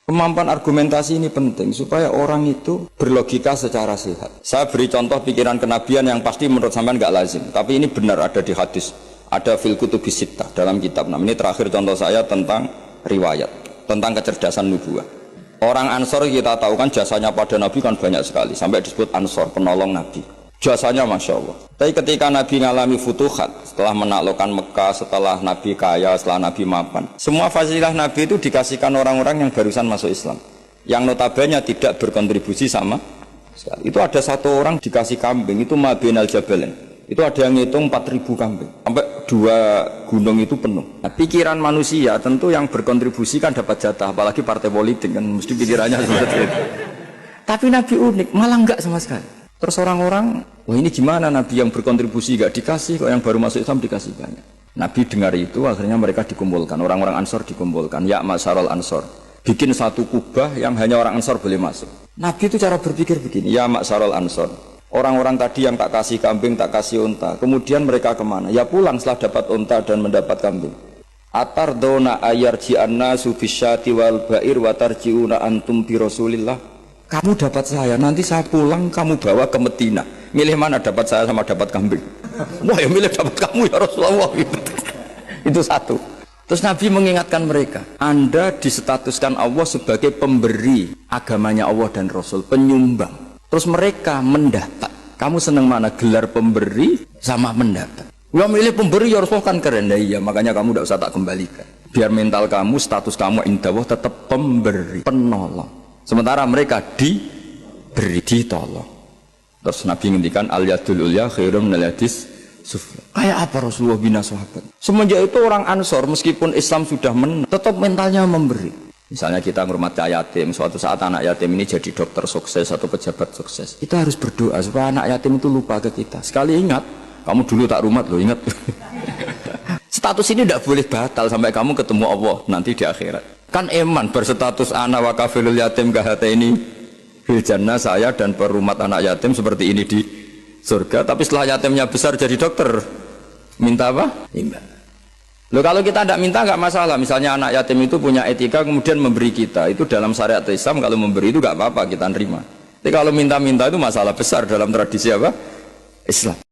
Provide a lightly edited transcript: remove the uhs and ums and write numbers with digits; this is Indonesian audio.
Kemampuan argumentasi ini penting supaya orang itu berlogika secara sehat. Saya beri contoh pikiran kenabian yang pasti menurut sampean nggak lazim, tapi ini benar ada di hadis, ada fil kutubis sittah dalam kitab. Nah, ini terakhir contoh saya tentang riwayat, tentang kecerdasan nubuah. Orang Ansor kita tahu kan jasanya pada Nabi kan banyak sekali, sampai disebut Ansor, penolong Nabi. Jasanya Masya Allah. Tapi ketika Nabi ngalami futuhat, setelah menaklukkan Mekah, setelah Nabi kaya, setelah Nabi mapan, semua fasilitas Nabi itu dikasihkan orang-orang yang barusan masuk Islam, yang notabene tidak berkontribusi sama sekali. Itu ada satu orang dikasih kambing, itu Mabinal Jabalain. Itu ada yang ngitung 4.000 kambing, sampai 2 gunung itu penuh. Nah, pikiran manusia tentu yang berkontribusi kan dapat jatah, apalagi partai politik kan mesti pikirannya seperti itu. Tapi Nabi unik, malah enggak sama sekali. Terus orang-orang, wah ini gimana Nabi yang berkontribusi gak dikasih, kok yang baru masuk Islam dikasih banyak. Nabi dengar itu, akhirnya mereka dikumpulkan, orang-orang Ansor dikumpulkan, ya Masyarul Ansor, bikin satu kubah yang hanya orang Ansor boleh masuk. Nabi itu cara berpikir begini, ya Masyarul Ansor, orang-orang tadi yang tak kasih kambing, tak kasih unta, kemudian mereka kemana? Ya pulang setelah dapat unta dan mendapat kambing. Atardona ayarji'anna sufisyati wal ba'ir watarji'una antum bi Rasulillah. Kamu dapat saya, nanti saya pulang kamu bawa ke Medina. Milih mana, dapat saya sama dapat kambing? Wah ya milih dapat kamu ya Rasulullah. Itu satu. Terus Nabi mengingatkan mereka, Anda disetatuskan Allah sebagai pemberi agamanya Allah dan Rasul, penyumbang. Terus mereka mendapat. Kamu senang mana, gelar pemberi sama mendapat? Wah milih pemberi ya Rasulullah kan keren. Nah, iya makanya kamu tidak usah tak kembalikan. Biar mental kamu, status kamu indah Allah tetap pemberi, penolong. Sementara mereka diberi, ditolong. Terus Nabi ngendikan al-yadul ulya khairum minal yadis sufla. Kayak apa Rasulullah bina sahabat? Semenjak itu orang Ansor meskipun Islam sudah menang, tetap mentalnya memberi. Misalnya kita menghormati yatim, suatu saat anak yatim ini jadi dokter sukses atau pejabat sukses. Kita harus berdoa supaya anak yatim itu lupa ke kita. Sekali ingat, kamu dulu tak rumat loh, ingat. Status ini tidak boleh batal sampai kamu ketemu Allah nanti di akhirat. Kan eman berstatus anak wa kafilul yatim kahata ini fil jannah, saya dan perumat anak yatim seperti ini di surga. Tapi setelah yatimnya besar jadi dokter, minta apa? Minta. Loh kalau kita tidak minta nggak masalah. Misalnya anak yatim itu punya etika kemudian memberi kita, itu dalam syariat Islam kalau memberi itu nggak apa-apa, kita nerima. Tapi kalau minta-minta itu masalah besar dalam tradisi apa? Islam.